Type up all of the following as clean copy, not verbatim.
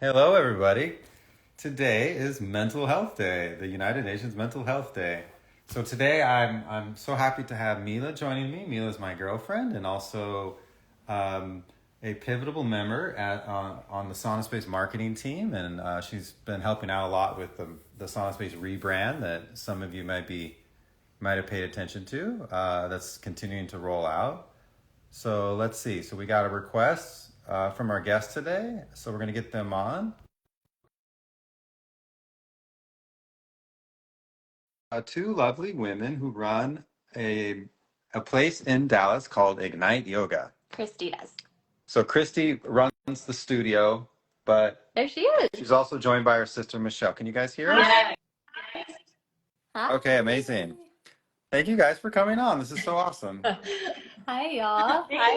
Hello, everybody. Today is Mental Health Day, the United Nations Mental Health Day. So today I'm so happy to have Mila joining me. Mila is my girlfriend and also um, a pivotal member on the SaunaSpace marketing team, and she's been helping out a lot with the SaunaSpace rebrand that some of you might have paid attention to. That's continuing to roll out. So let's see. So we got a request from our guest today, so we're gonna get them on. Two lovely women who run a a place in Dallas called Ignyte Yoga. Christie does. So Christy runs the studio, but There she is. she's also joined by her sister Michelle. Can you guys hear us? Yeah. Hi. Okay, amazing. Thank you guys for coming on. This is so awesome. Hi, y'all. Thank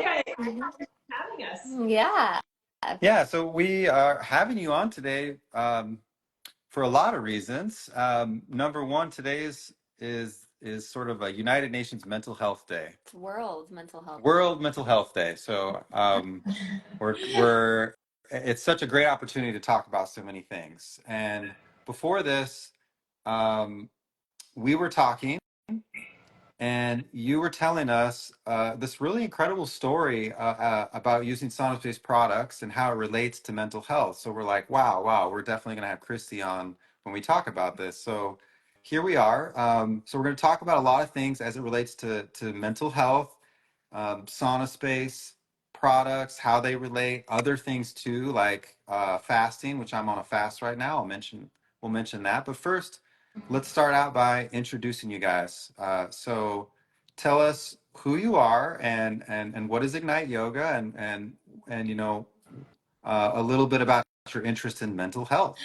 you guys for having us. Yeah. Yeah, so we are having you on today for a lot of reasons. Number one, today is sort of a United Nations Mental Health Day. It's World Mental Health World Mental Health Day. So we're it's such a great opportunity to talk about so many things. And before this, um, we were talking, and you were telling us this really incredible story about using sauna-based products and how it relates to mental health. So we're like, wow, we're definitely going to have Christy on when we talk about this. So here we are. So we're going to talk about a lot of things as it relates to mental health, sauna space products, how they relate, other things too, like fasting, which I'm on a fast right now. We'll mention that. But first, let's start out by introducing you guys. So tell us who you are and what is Ignyte Yoga and a little bit about your interest in mental health.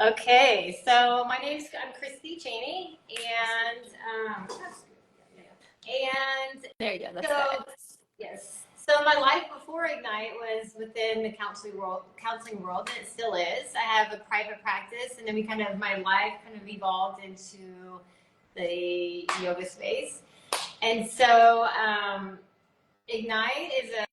Okay, so I'm Christie Cheney, and There you go. That's so good. yes, so my life before Ignyte was within the counseling world, and it still is. I have a private practice, and then my life kind of evolved into the yoga space, and so Ignyte is a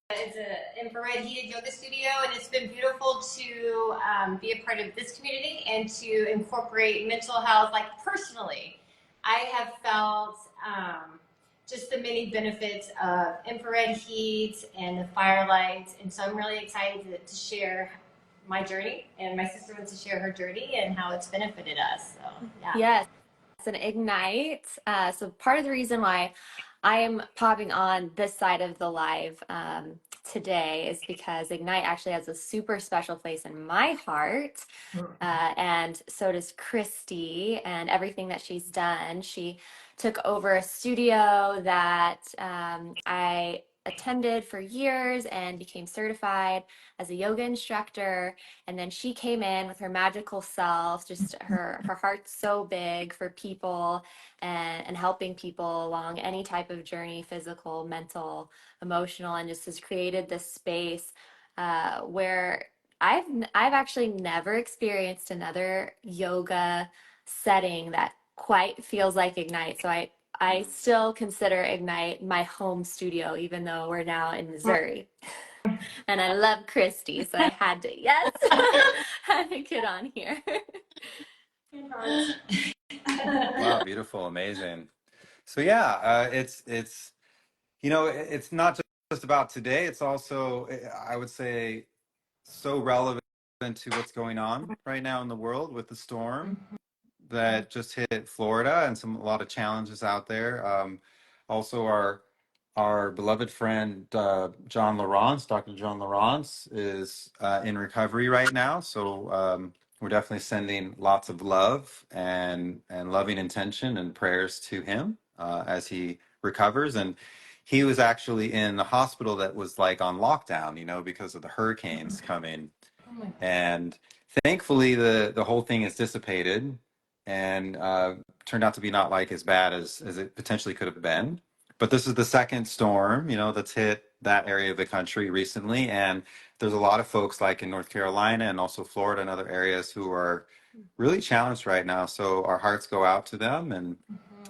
infrared heated yoga studio, and it's been beautiful to be a part of this community and to incorporate mental health. Like personally, I have felt just the many benefits of infrared heat and the Firelight, and so I'm really excited to share my journey, and my sister wants to share her journey and how it's benefited us. So yeah. Yes. An Ignyte. So part of the reason why I am popping on this side of the live today is because Ignyte actually has a super special place in my heart. And so does Christy and everything that she's done. She took over a studio that I attended for years and became certified as a yoga instructor. And then she came in with her magical self, just her heart's so big for people and helping people along any type of journey, physical, mental, emotional, and just has created this space where I've actually never experienced another yoga setting that quite feels like Ignyte. So I still consider Ignyte my home studio, even though we're now in Missouri. And I love Christy, so I had to, yes, had to get on here. Wow, beautiful, amazing. So yeah, it's it's not just about today. It's also, I would say, so relevant to what's going on right now in the world with the storm that just hit Florida and a lot of challenges out there. Also, our beloved friend John Lawrence, Dr. John Lawrence, is in recovery right now. So we're definitely sending lots of love and loving intention and prayers to him as he recovers. And he was actually in a hospital that was like on lockdown, because of the hurricanes coming. And thankfully, the whole thing is dissipated and turned out to be not like as bad as it potentially could have been. But this is the second storm, that's hit that area of the country recently. And there's a lot of folks like in North Carolina and also Florida and other areas who are really challenged right now. So our hearts go out to them. And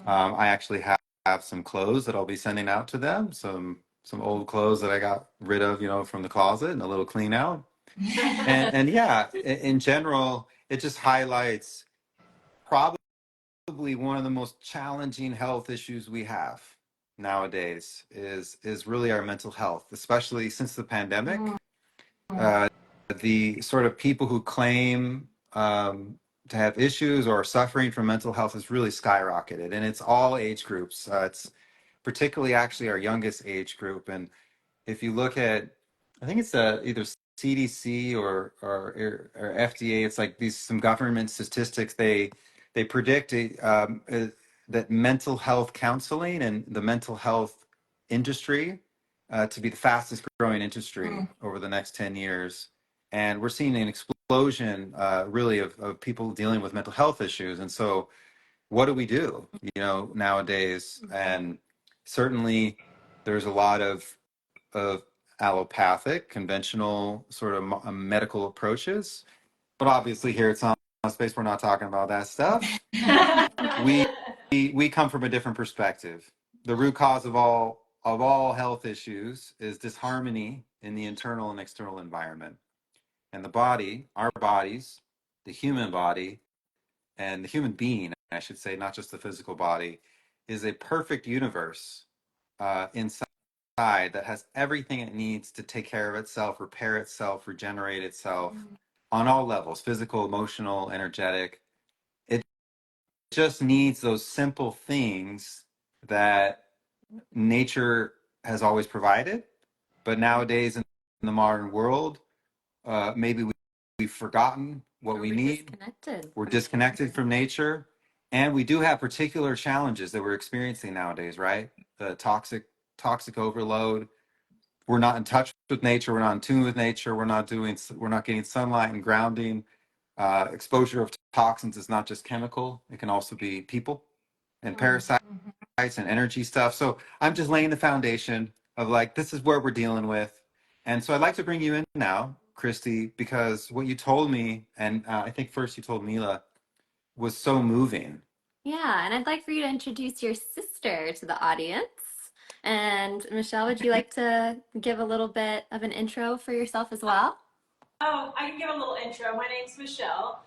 I actually have some clothes that I'll be sending out to them, some old clothes that I got rid of, from the closet and a little clean out. And yeah, in general, it just highlights probably one of the most challenging health issues we have nowadays is really our mental health, especially since the pandemic. Uh, the sort of people who claim to have issues or are suffering from mental health has really skyrocketed, and it's all age groups. It's particularly actually our youngest age group, and if you look at, I think it's either CDC or FDA. It's like these some government statistics. They predict that mental health counseling and the mental health industry to be the fastest growing industry over the next 10 years. And we're seeing an explosion really of people dealing with mental health issues. And so what do we do, nowadays? And certainly there's a lot of allopathic, conventional sort of medical approaches. But obviously, here at SaunaSpace, we're not talking about that stuff. We we come from a different perspective. The root cause of all health issues is disharmony in the internal and external environment. And the body, our bodies, the human body, and the human being, I should say, not just the physical body, is a perfect universe inside that has everything it needs to take care of itself, repair itself, regenerate itself on all levels: physical, emotional, energetic. It just needs those simple things that nature has always provided. But nowadays in the modern world, maybe we've forgotten what we need. Disconnected. We're disconnected from nature. And we do have particular challenges that we're experiencing nowadays, right? The toxic overload. We're not in touch with nature. We're not in tune with nature. We're not getting sunlight and grounding. Exposure of toxins is not just chemical. It can also be people and parasites and energy stuff. So I'm just laying the foundation of like, this is where we're dealing with. And so I'd like to bring you in now, Christie, because what you told me, and I think first you told Mila, was so moving. Yeah, and I'd like for you to introduce your sister to the audience. And Michelle, would you like to give a little bit of an intro for yourself as well? Oh, I can give a little intro. My name's Michelle,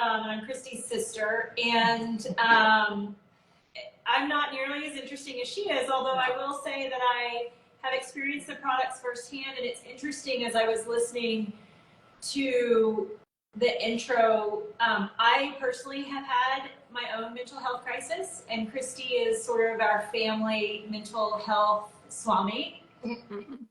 and I'm Christie's sister. And I'm not nearly as interesting as she is, although I will say that I have experienced the products firsthand. And it's interesting, as I was listening to the intro, I personally have had my own mental health crisis, and Christie is sort of our family mental health swami.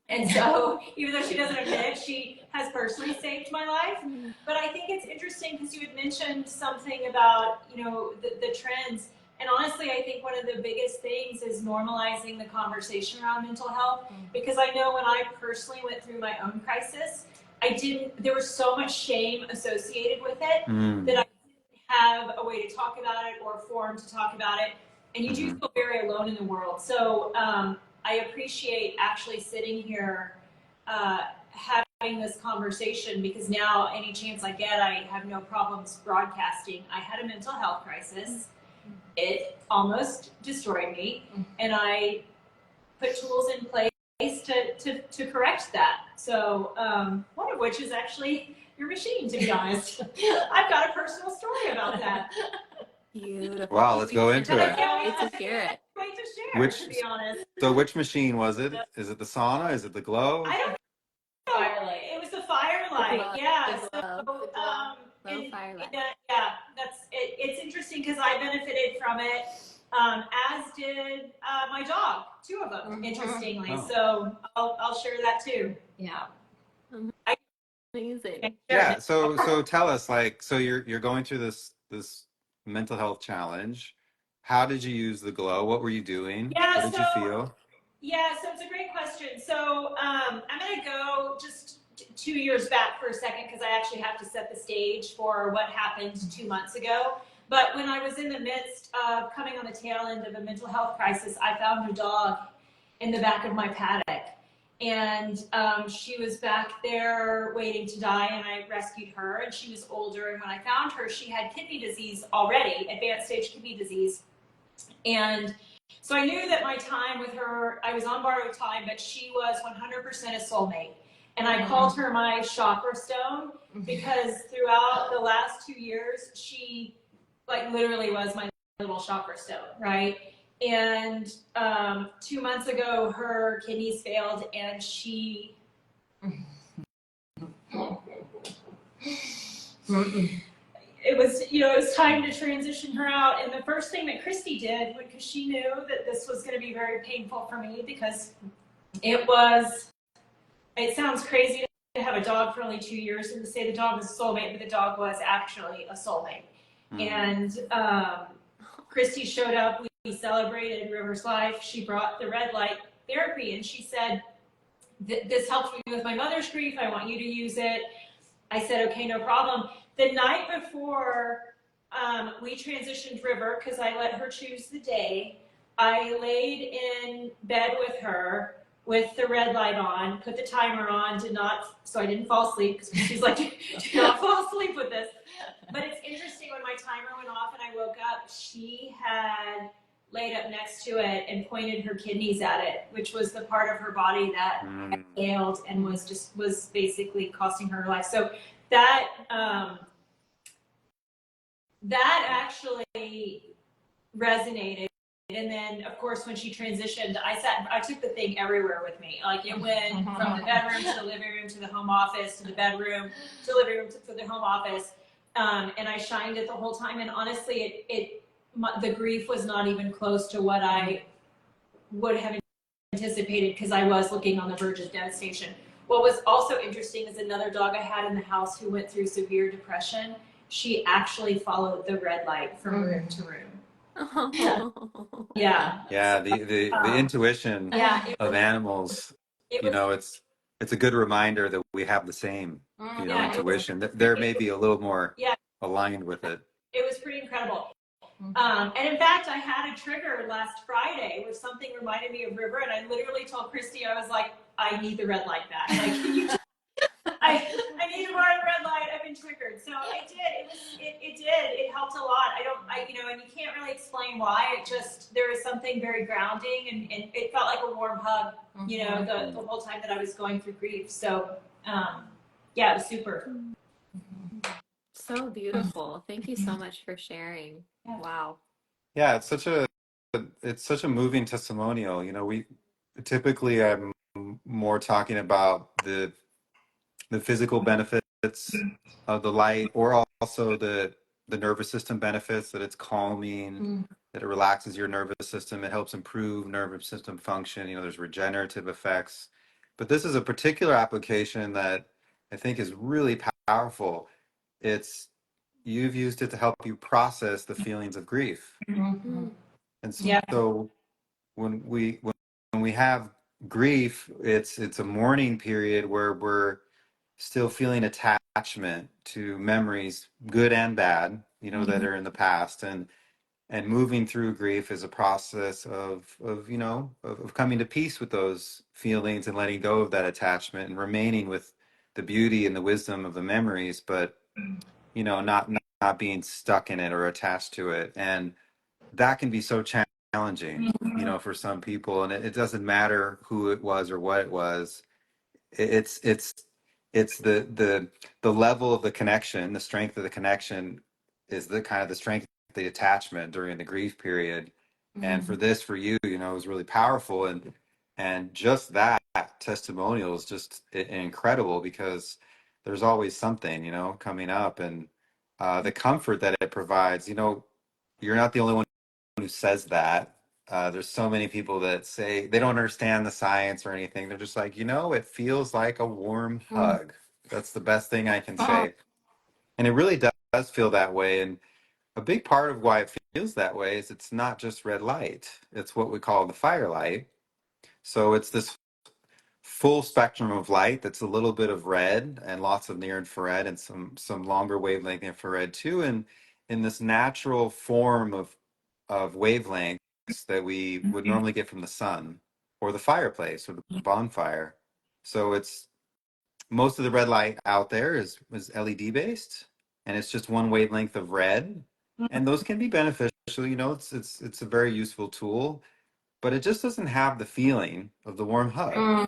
And so, even though she doesn't admit, she has personally saved my life. But I think it's interesting because you had mentioned something about, the trends. And honestly, I think one of the biggest things is normalizing the conversation around mental health. Because I know when I personally went through my own crisis, there was so much shame associated with it that I didn't have a way to talk about it or a forum to talk about it. And you do feel very alone in the world. So I appreciate actually sitting here having this conversation, because now any chance I get, I have no problems broadcasting. I had a mental health crisis. It almost destroyed me. And I put tools in place to correct that. So one of which is actually your machine, to be honest. I've got a personal story about that. Beautiful. Wow, let's go into it. I can't wait to hear it. Wait to share, to be honest. So which machine was it? Is it the sauna? Is it the glow? I don't know. Firelight. It was the Firelight. Yeah. Low Firelight. Yeah, it's interesting because I benefited from it, as did my dog, 2 of them, interestingly. Oh. So I'll share that too. Yeah. Amazing. Yeah. So tell us, like, so you're going through this mental health challenge. How did you use the glow? What were you doing? Yeah, What did you feel? Yeah, so it's a great question. So I'm going to go just 2 years back for a second, because I actually have to set the stage for what happened 2 months ago. But when I was in the midst of coming on the tail end of a mental health crisis, I found a dog in the back of my paddock. And she was back there waiting to die, and I rescued her, and she was older. And when I found her, she had kidney disease already, advanced stage kidney disease. And so I knew that my time with her, I was on borrowed time, but she was 100% a soulmate. And I called her my chakra stone because throughout the last 2 years, she like literally was my little chakra stone, right? And 2 months ago, her kidneys failed, and she it was, it was time to transition her out. And the first thing that Christie did, because she knew that this was going to be very painful for me, because it sounds crazy to have a dog for only 2 years and to say the dog was a soulmate, but the dog was actually a soulmate. And Christie showed up. We celebrated River's life. She brought the red light therapy, and she said, this helped me with my mother's grief. I want you to use it. I said, okay, no problem. The night before we transitioned River, because I let her choose the day, I laid in bed with her with the red light on, put the timer on, so I didn't fall asleep, because she's like, do not fall asleep with this. But it's interesting, when my timer went off and I woke up, she had laid up next to it and pointed her kidneys at it, which was the part of her body that failed and was basically costing her life. So that actually resonated. And then, of course, when she transitioned, I took the thing everywhere with me. Like, it went from the bedroom to the living room to the home office to the bedroom to the living room to the home office. And I shined it the whole time. And honestly, the grief was not even close to what I would have anticipated, because I was looking on the verge of devastation. What was also interesting is another dog I had in the house who went through severe depression. She actually followed the red light from room to room. Yeah. Yeah, the intuition of animals, it's a good reminder that we have the same, intuition. There may be a little more aligned with it. It was pretty incredible. And in fact, I had a trigger last Friday where something reminded me of River, and I literally told Christie, I was like, I need the red light back. Like, can you I need to borrow the red light. I've been triggered. So it did. It did. It helped a lot. And you can't really explain why. There was something very grounding, and it felt like a warm hug, the whole time that I was going through grief. So, it was super. So beautiful. Thank you so much for sharing. Wow. Yeah, it's such a moving testimonial. We typically, I'm more talking about the physical benefits of the light, or also the nervous system benefits, that it's calming, that it relaxes your nervous system, it helps improve nervous system function. There's regenerative effects. But this is a particular application that I think is really powerful. You've used it to help you process the feelings of grief. And so when we have grief, it's a mourning period where we're still feeling attachment to memories, good and bad, that are in the past, and moving through grief is a process of coming to peace with those feelings and letting go of that attachment and remaining with the beauty and the wisdom of the memories, but not being stuck in it or attached to it. And that can be so challenging, for some people, and it doesn't matter who it was or what it was. It's the level of the connection, the strength of the connection is the kind of the strength of the attachment during the grief period. And for you, it was really powerful, and just that testimonial is just incredible, because there's always something, coming up, and the comfort that it provides. You're not the only one who says that. There's so many people that say they don't understand the science or anything. They're just like, it feels like a warm hug. That's the best thing I can say. And it really does feel that way. And a big part of why it feels that way is it's not just red light. It's what we call the firelight. So it's this full spectrum of light that's a little bit of red and lots of near infrared and some longer wavelength infrared too. And in this natural form of wavelengths that we would normally get from the sun or the fireplace or the bonfire. So it's most of the red light out there is LED based, and it's just one wavelength of red. And those can be beneficial. It's a very useful tool, but it just doesn't have the feeling of the warm hug.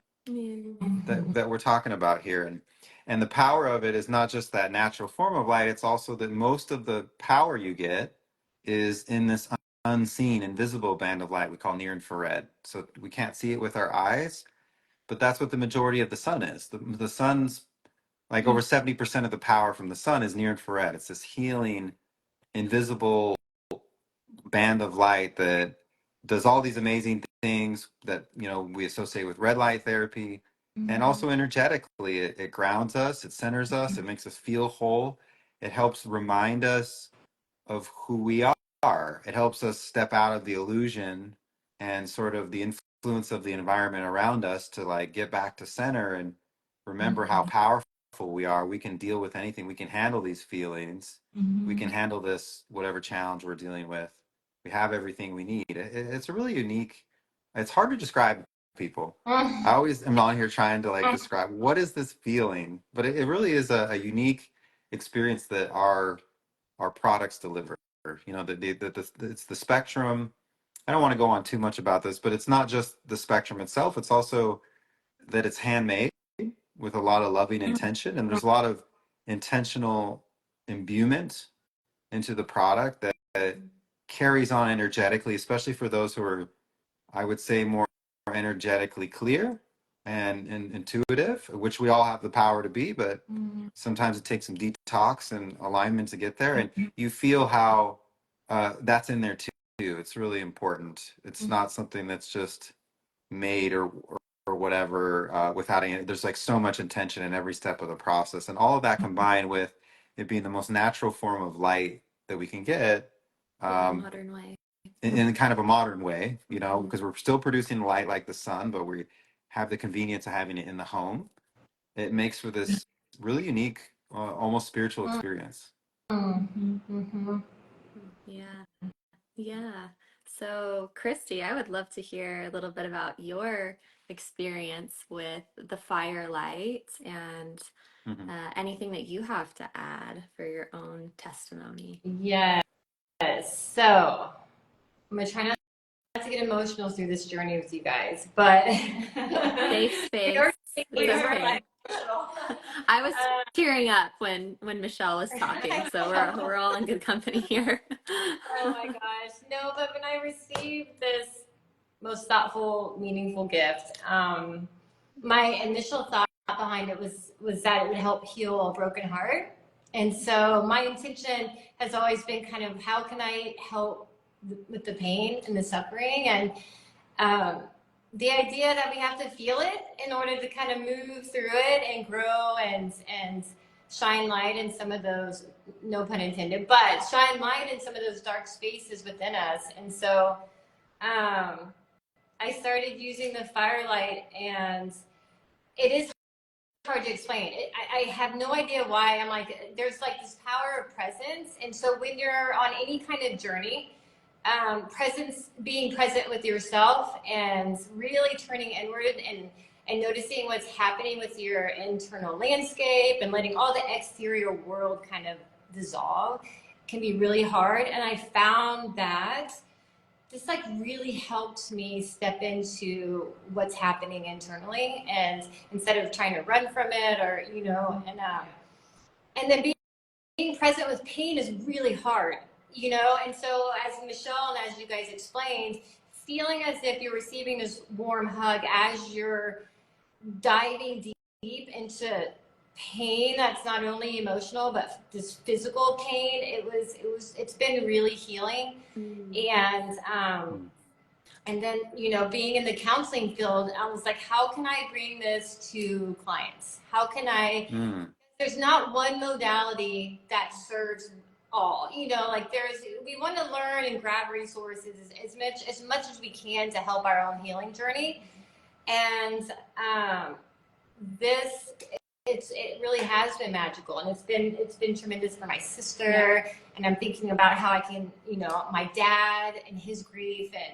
that we're talking about here. And the power of it is not just that natural form of light, it's also that most of the power you get is in this unseen, invisible band of light we call near infrared. So we can't see it with our eyes, but that's what the majority of the sun is. The sun's like over 70% of the power from the sun is near infrared. It's this healing, invisible band of light that does all these amazing things that we associate with red light therapy. And also energetically, it grounds us, it centers us, it makes us feel whole. It helps remind us of who we are. It helps us step out of the illusion and sort of the influence of the environment around us to like get back to center and remember how powerful we are. We can deal with anything. We can handle these feelings. We can handle this, whatever challenge we're dealing with. We have everything we need. It's a really unique, it's hard to describe to people. I always am on here trying to like describe what is this feeling, but it really is a unique experience that our products deliver. It's the spectrum. I don't want to go on too much about this, but it's not just the spectrum itself. It's also that it's handmade with a lot of loving intention, and there's a lot of intentional imbuement into the product that carries on energetically, especially for those who are, I would say, more energetically clear and intuitive, which we all have the power to be, but sometimes it takes some detox and alignment to get there. And you feel how that's in there too. It's really important. It's not something that's just made or whatever without any. There's like so much intention in every step of the process, and all of that combined with it being the most natural form of light that we can get. Modern way. In kind of a modern way, because we're still producing light like the sun, but we have the convenience of having it in the home. It makes for this really unique, almost spiritual experience. Yeah. Yeah. So, Christy, I would love to hear a little bit about your experience with the Firelight and anything that you have to add for your own testimony. Yes. So I'm gonna try not to get emotional through this journey with you guys, but Safe space. we It's are okay. like, I was tearing up when Michelle was talking, so we're all in good company here. oh my gosh, no! But when I received this most thoughtful, meaningful gift, my initial thought behind it was that it would help heal a broken heart, and so my intention has always been kind of how can I help with the pain and the suffering and the idea that we have to feel it in order to kind of move through it and grow and shine light in some of those, no pun intended, but shine light in some of those dark spaces within us. And so I started using the Firelight, and it is hard to explain. I have no idea why. I'm like, there's like this power of presence. And so when you're on any kind of journey, being present with yourself and really turning inward and noticing what's happening with your internal landscape and letting all the exterior world kind of dissolve can be really hard. And I found that this like really helped me step into what's happening internally, and instead of trying to run from it or and then being present with pain is really hard, and so as Michelle and as you guys explained, feeling as if you're receiving this warm hug as you're diving deep into pain that's not only emotional but this physical pain, it's been really healing. And then being in the counseling field, I was like, how can I bring this to clients? How can I there's not one modality that serves all, like we want to learn and grab resources as much as we can to help our own healing journey. And it really has been magical, and it's been tremendous for my sister. And I'm thinking about how I can, my dad and his grief, and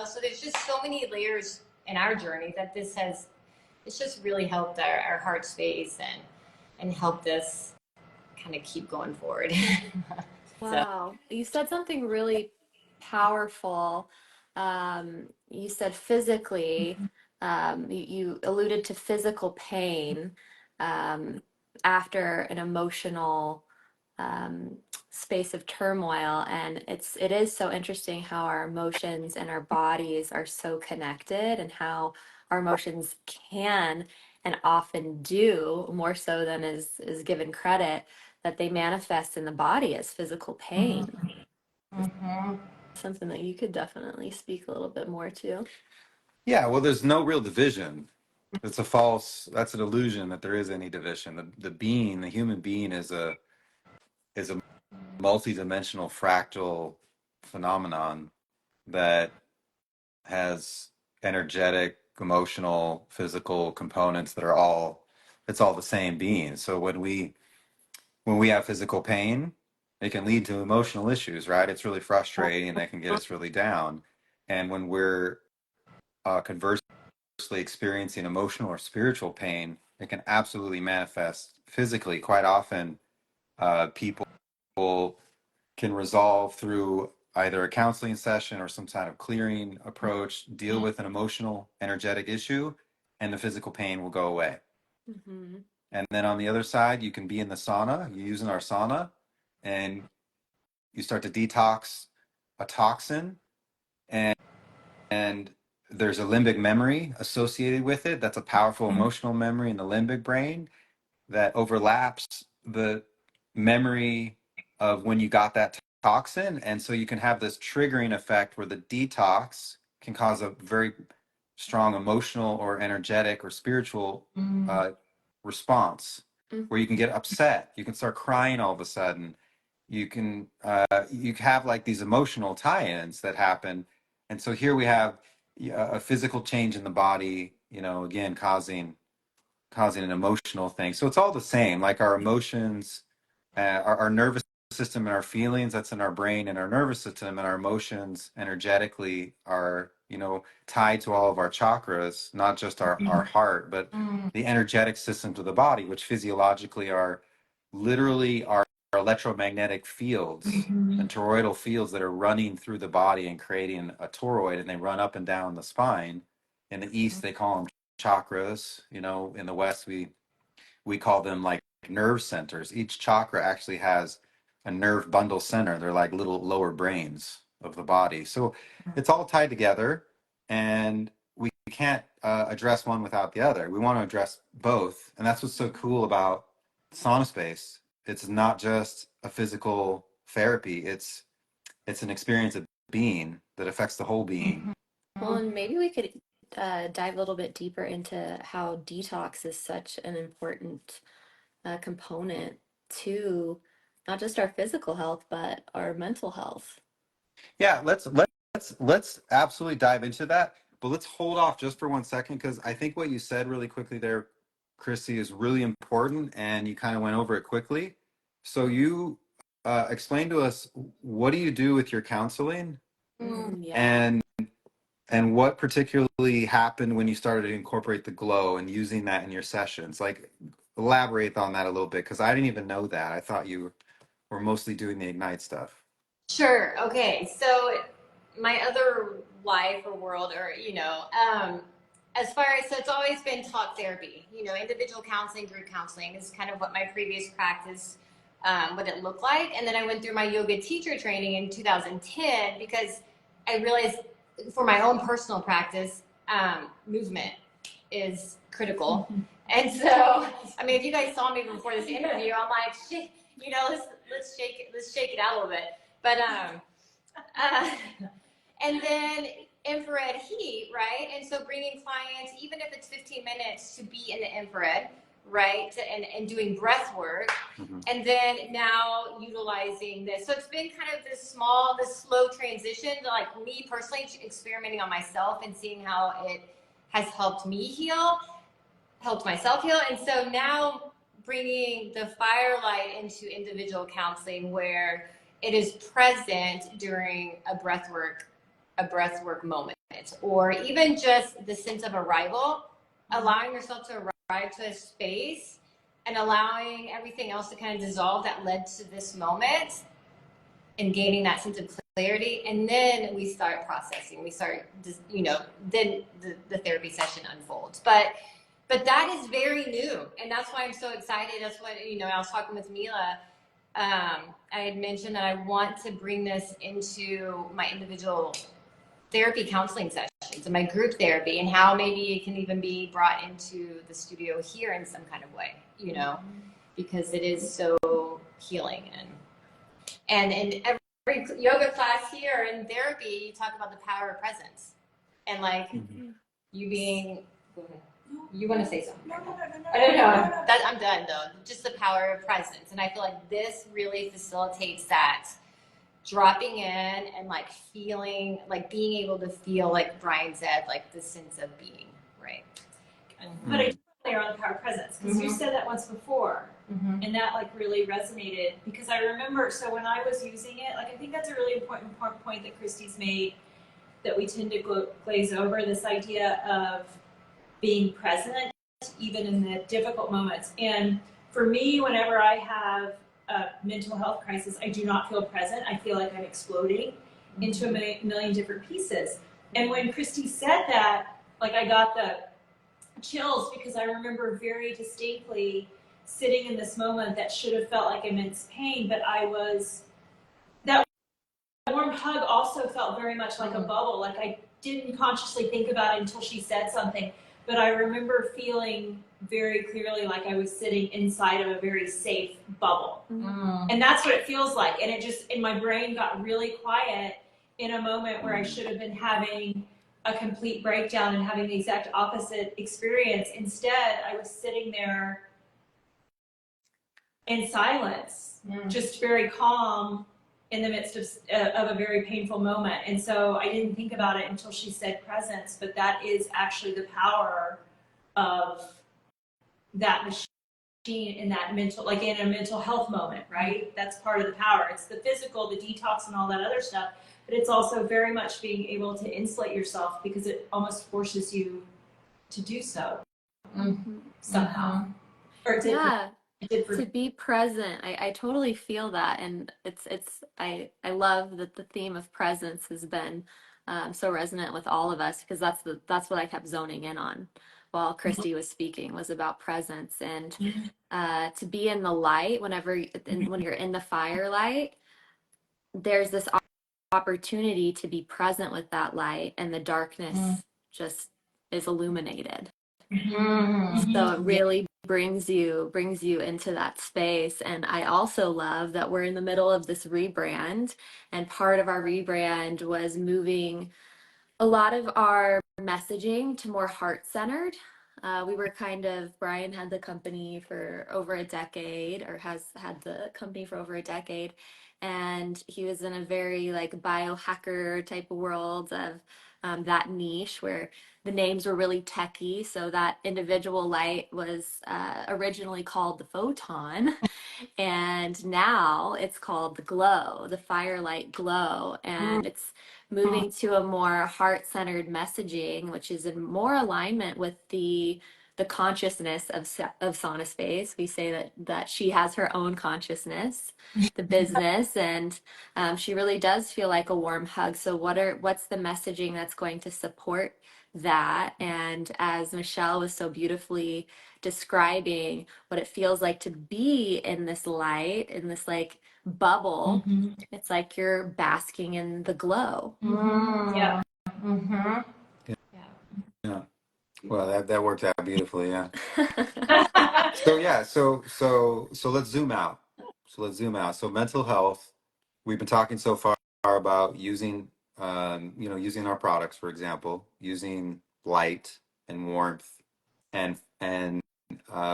so there's just so many layers in our journey that it's just really helped our heart space and helped us kind of keep going forward. Wow. You said something really powerful. You said physically You alluded to physical pain after an emotional space of turmoil, and it is so interesting how our emotions and our bodies are so connected, and how our emotions can and often do, more so than is given credit, that they manifest in the body as physical pain. Mm-hmm. Something that you could definitely speak a little bit more to. Yeah, well, there's no real division. That's an illusion that there is any division. The human being is a multidimensional fractal phenomenon that has energetic, emotional, physical components that it's all the same being. So when we have physical pain, it can lead to emotional issues, right? It's really frustrating and that can get us really down. And when we're conversely experiencing emotional or spiritual pain, it can absolutely manifest physically. Quite often, people can resolve through either a counseling session or some kind of clearing approach, deal with an emotional, energetic issue, and the physical pain will go away. Mm-hmm. And then on the other side, you can be in the sauna, you're using our sauna, and you start to detox a toxin, and and there's a limbic memory associated with it. That's a powerful emotional memory in the limbic brain that overlaps the memory of when you got that toxin. And so you can have this triggering effect where the detox can cause a very strong emotional or energetic or spiritual response, where you can get upset, you can start crying all of a sudden, you have like these emotional tie-ins that happen. And so here we have a physical change in the body, again causing an emotional thing. So it's all the same, like our emotions, our nervous system and our feelings, that's in our brain and our nervous system, and our emotions energetically are, tied to all of our chakras, not just our heart, but the energetic systems of the body, which physiologically are literally our electromagnetic fields and toroidal fields that are running through the body and creating a toroid, and they run up and down the spine. In the East, they call them chakras. In the West, we call them like nerve centers. Each chakra actually has a nerve bundle center. They're like little lower brains of the body. So it's all tied together, and we can't address one without the other. We want to address both, and that's what's so cool about SaunaSpace. It's not just a physical therapy. It's an experience of being that affects the whole being. Well, and maybe we could dive a little bit deeper into how detox is such an important component to not just our physical health, but our mental health. Yeah, let's absolutely dive into that, but let's hold off just for 1 second, because I think what you said really quickly there, Christy, is really important, and you kind of went over it quickly. So you explain to us, what do you do with your counseling, Yeah. and what particularly happened when you started to incorporate the glow and using that in your sessions? Like, elaborate on that a little bit, because I didn't even know that. I thought you were mostly doing the Ignyte stuff. Sure. Okay. So my other life or world, or as far as, so it's always been talk therapy. Individual counseling, group counseling is kind of what my previous practice what it looked like. And then I went through my yoga teacher training in 2010 because I realized for my own personal practice, movement is critical. And so, I mean, if you guys saw me before this interview, I'm like, shit, let's shake it out a little bit. But uh, and then infrared heat, right? And so bringing clients, even if it's 15 minutes, to be in the infrared, right? And doing breath work. Mhm. And then now utilizing this. So it's been kind of this slow transition to, like, me personally experimenting on myself and seeing how it has helped me heal, helped myself heal. And so now bringing the Firelight into individual counseling, where it is present during a breathwork moment, or even just the sense of arrival, allowing yourself to arrive to a space and allowing everything else to kind of dissolve that led to this moment, and gaining that sense of clarity, and then we start processing. We start, then the therapy session unfolds. But that is very new, and that's why I'm so excited. That's what I was talking with Mila. I had mentioned that I want to bring this into my individual therapy counseling sessions and my group therapy, and how maybe it can even be brought into the studio here in some kind of way, because it is so healing. And in every yoga class here in therapy, you talk about the power of presence, and like you being. You want to say something? No. I don't know. I'm done though. Just the power of presence, and I feel like this really facilitates that dropping in and like feeling, like being able to feel, like Brian said, like the sense of being, right? But I totally are on the power of presence, because you said that once before, and that like really resonated, because I remember, so when I was using it, like I think that's a really important point that Christie's made, that we tend to glaze over, this idea of being present even in the difficult moments. And for me, whenever I have a mental health crisis, I do not feel present. I feel like I'm exploding into a million different pieces. And when Christie said that, like I got the chills, because I remember very distinctly sitting in this moment that should have felt like immense pain, but that warm hug also felt very much like a bubble. Like I didn't consciously think about it until she said something, but I remember feeling very clearly like I was sitting inside of a very safe bubble. And that's what it feels like. And it just, in my brain got really quiet in a moment where I should have been having a complete breakdown and having the exact opposite experience. Instead, I was sitting there in silence, just very calm in the midst of a very painful moment. And so I didn't think about it until she said presence, but that is actually the power of that machine in that mental, like in a mental health moment, right? That's part of the power. It's the physical, the detox and all that other stuff, but it's also very much being able to insulate yourself, because it almost forces you to do so somehow. Or it did, Yeah. it did for To be present. I totally feel that. And I love that the theme of presence has been so resonant with all of us, because that's what I kept zoning in on while Christie was speaking, was about presence. And to be in the light when you're in the firelight, there's this opportunity to be present with that light, and the darkness just is illuminated. So it really brings you into that space. And I also love that we're in the middle of this rebrand, and part of our rebrand was moving a lot of our messaging to more heart-centered. Brian had the company for over a decade, or has had the company for over a decade, and he was in a very like biohacker type of world of that niche where the names were really techy. So that individual light was originally called the photon, and now it's called the glow, the firelight glow. And it's moving to a more heart-centered messaging, which is in more alignment with the consciousness of SaunaSpace. We say that she has her own consciousness, the business, and she really does feel like a warm hug. So what's the messaging that's going to support that? And as Michelle was so beautifully describing what it feels like to be in this light, in this like bubble, it's like you're basking in the glow. yeah. Yeah. Well, that worked out beautifully. Yeah. So let's zoom out. So mental health. We've been talking so far about using, using our products, for example, using light and warmth, and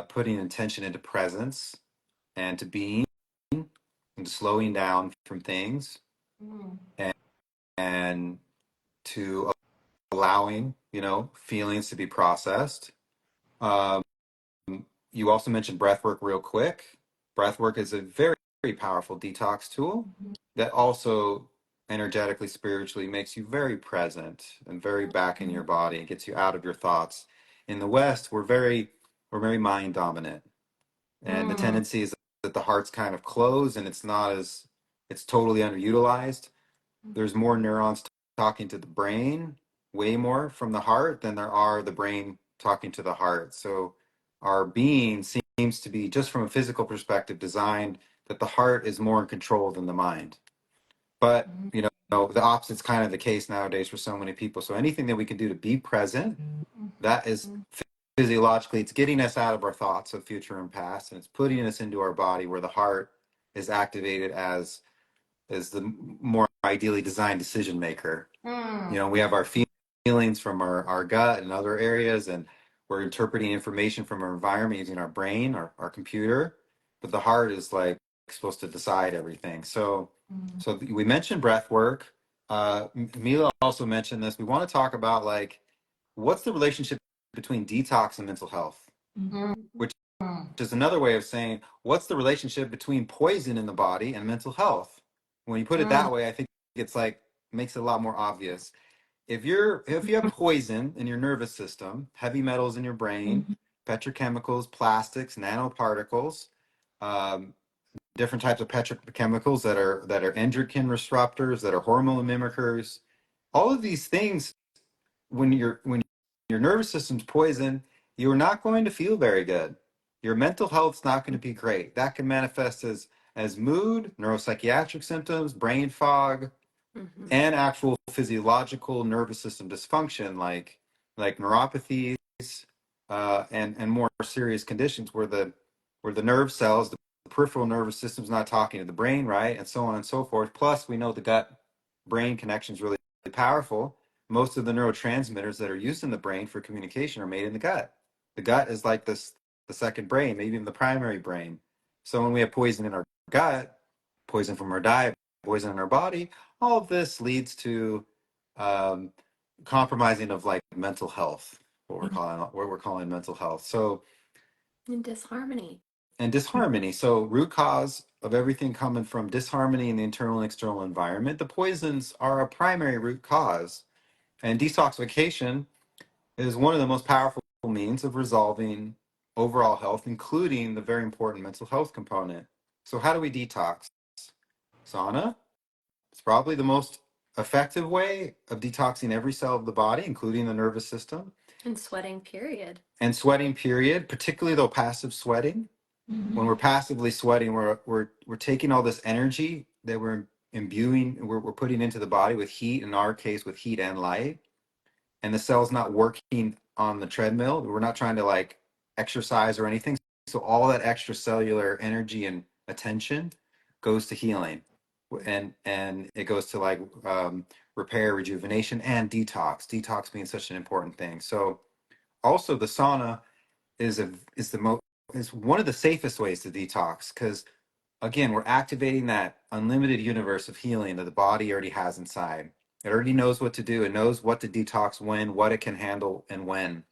putting intention into presence, and to being, and slowing down from things, and to allowing, feelings to be processed. Um, you also mentioned breath work real quick. Breath work is a very, very powerful detox tool that also energetically, spiritually makes you very present and very back in your body. It gets you out of your thoughts. In the West, we're very mind dominant. And the tendency is that the heart's kind of closed, and it's totally underutilized. there's more neurons talking to the brain, way more from the heart than there are the brain talking to the heart. So our being seems to be, just from a physical perspective, designed that the heart is more in control than the mind. But, you know, the opposite's kind of the case nowadays for so many people. So anything that we can do to be present, that is physiologically, it's getting us out of our thoughts of future and past, and it's putting us into our body where the heart is activated as the more ideally designed decision maker. You know, we have our feelings from our gut and other areas, and we're interpreting information from our environment using our brain, our computer, but the heart is like supposed to decide everything. So we mentioned breath work. Mila also mentioned this. We want to talk about, like, what's the relationship between detox and mental health, which is another way of saying what's the relationship between poison in the body and mental health. When you put it that way, I think it's like makes it a lot more obvious. If you have poison in your nervous system, heavy metals in your brain, petrochemicals, plastics, nanoparticles, um, different types of petrochemicals that are endocrine disruptors, that are hormone mimickers, all of these things, when your nervous system's poisoned, you're not going to feel very good. Your mental health's not going to be great. That can manifest as mood, neuropsychiatric symptoms, brain fog, and actual physiological nervous system dysfunction, like neuropathies, and more serious conditions where the nerve cells, the peripheral nervous system's not talking to the brain, right, and so on and so forth. Plus, we know the gut brain connection is really powerful. Most of the neurotransmitters that are used in the brain for communication are made in the gut. The gut is like the second brain, maybe even the primary brain. So when we have poison in our gut, poison from our diet, poison in our body, all of this leads to um, compromising of, like, mental health, what we're calling mental health. So, And disharmony. and disharmony. So root cause of everything coming from disharmony in the internal and external environment. The poisons are a primary root cause, and detoxification is one of the most powerful means of resolving overall health, including the very important mental health component. So how do we detox? Sauna. It's probably the most effective way of detoxing every cell of the body, including the nervous system. And sweating, period. And sweating, period, particularly though passive sweating. When we're passively sweating, we're taking all this energy that we're imbuing, we're putting into the body with heat, in our case with heat and light, and the cell's not working on the treadmill. We're not trying to, like, exercise or anything. So all that extracellular energy and attention goes to healing, and it goes to, like, repair, rejuvenation, and detox. Detox being such an important thing. So also the sauna is a is the most is one of the safest ways to detox, because again, we're activating that unlimited universe of healing that the body already has inside. It already knows what to do. It knows what to detox when, what it can handle, and when.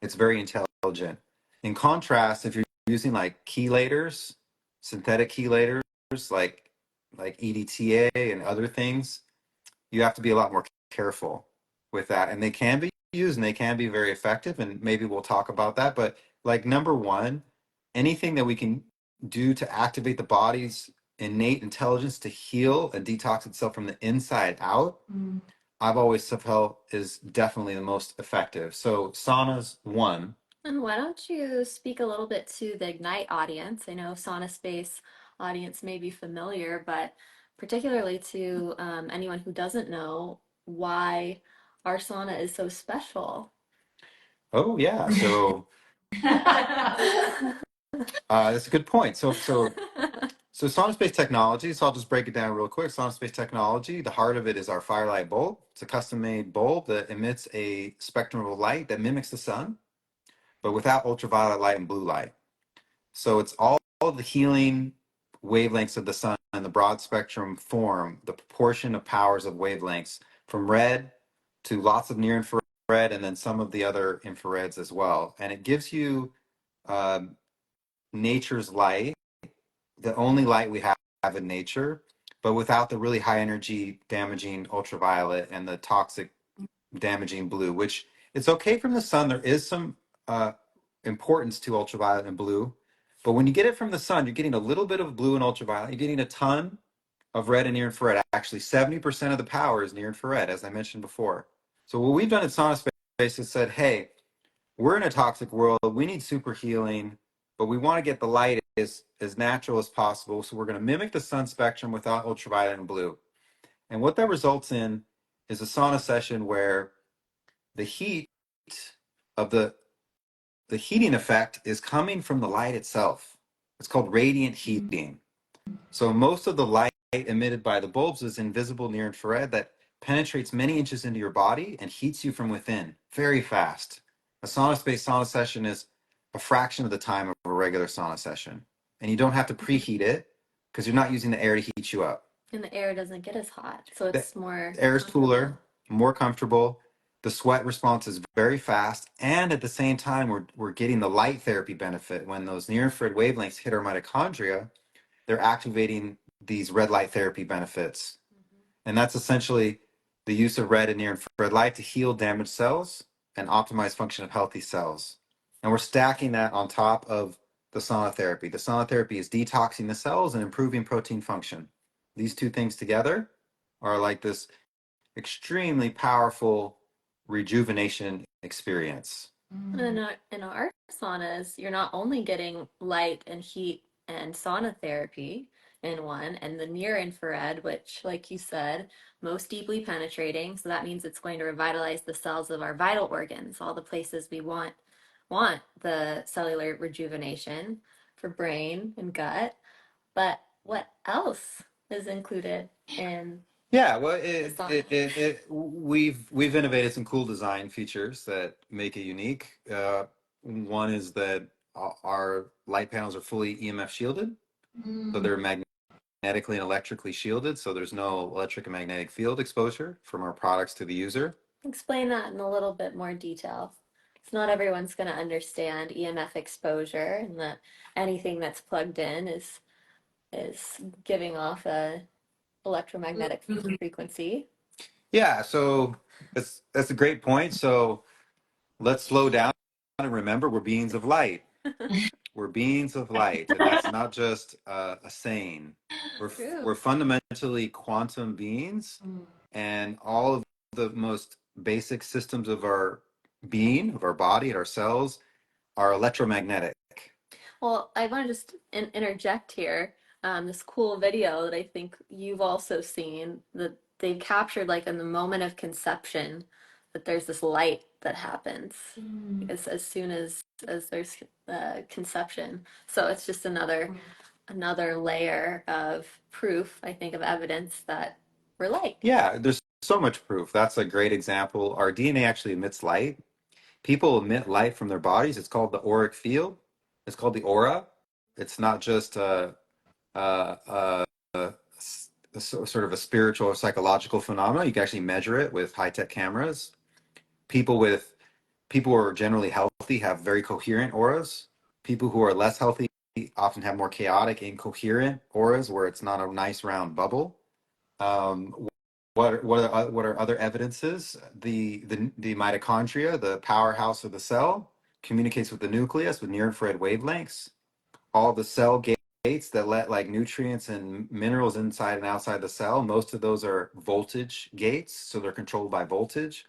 It's very intelligent. In contrast, if you're using, like, chelators, synthetic chelators, like EDTA and other things, you have to be a lot more careful with that. And they can be used and they can be very effective. And maybe we'll talk about that. But, like, number one, anything that we can do to activate the body's innate intelligence to heal and detox itself from the inside out, I've always felt is definitely the most effective. So sauna's one. And why don't you speak a little bit to the Ignyte audience? I know SaunaSpace audience may be familiar, but particularly to anyone who doesn't know why our sauna is so special. Oh yeah. So that's a good point. So SaunaSpace technology, so I'll just break it down real quick. SaunaSpace technology, the heart of it is our Firelight bulb. It's a custom-made bulb that emits a spectrum of light that mimics the sun, but without ultraviolet light and blue light. So it's all the healing wavelengths of the sun in the broad spectrum form, the proportion of powers of wavelengths from red to lots of near infrared, and then some of the other infrareds as well. And it gives you nature's light, the only light we have in nature, but without the really high energy damaging ultraviolet and the toxic damaging blue, which it's okay from the sun. There is some importance to ultraviolet and blue, but when you get it from the sun, you're getting a little bit of blue and ultraviolet. You're getting a ton of red and near infrared. Actually, 70% of the power is near infrared, as I mentioned before. So what we've done at SaunaSpace is said, hey, we're in a toxic world. We need super healing, but we want to get the light as natural as possible. So we're going to mimic the sun spectrum without ultraviolet and blue. And what that results in is a sauna session where the heat of the heating effect is coming from the light itself. It's called radiant heating. So most of the light emitted by the bulbs is invisible near infrared that penetrates many inches into your body and heats you from within very fast. A SaunaSpace sauna session is a fraction of the time of a regular sauna session. And you don't have to preheat it because you're not using the air to heat you up. And the air doesn't get as hot, so The it's more air is cooler, more comfortable. The sweat response is very fast. And at the same time, we're getting the light therapy benefit. When those near infrared wavelengths hit our mitochondria, they're activating these red light therapy benefits. And that's essentially the use of red and near infrared light to heal damaged cells and optimize function of healthy cells. And we're stacking that on top of the sauna therapy. The sauna therapy is detoxing the cells and improving protein function. These two things together are like this extremely powerful rejuvenation experience. And in our saunas, you're not only getting light and heat and sauna therapy in one, and the near infrared, which, like you said, most deeply penetrating. So that means it's going to revitalize the cells of our vital organs, all the places we want the cellular rejuvenation for brain and gut. But what else is included in Yeah, well, the sauna? we've innovated some cool design features that make it unique. One is that our light panels are fully EMF shielded, so they're magnetically and electrically shielded, so there's no electric and magnetic field exposure from our products to the user. Explain that in a little bit more detail. It's not everyone's going to understand EMF exposure and that anything that's plugged in is giving off a electromagnetic frequency. Yeah, so that's a great point. So let's slow down and remember we're beings of light. We're beings of light, and that's not just a saying. True. We're fundamentally quantum beings, and all of the most basic systems of our being, of our body, and our cells are electromagnetic. Well, I want to just interject here. This cool video that I think you've also seen that they've captured, like in the moment of conception, that there's this light that happens as soon as there's conception. So it's just another layer of proof, I think, of evidence that we're light. Yeah, there's so much proof. That's a great example. Our DNA actually emits light. People emit light from their bodies. It's called the auric field. It's called the aura. It's not just sort of a spiritual or psychological phenomenon. You can actually measure it with high-tech cameras. People who are generally healthy have very coherent auras. People who are less healthy often have more chaotic, incoherent auras where it's not a nice round bubble. What are other evidences? The mitochondria, the powerhouse of the cell, communicates with the nucleus with near infrared wavelengths. All the cell gates that let like nutrients and minerals inside and outside the cell, most of those are voltage gates, so they're controlled by voltage.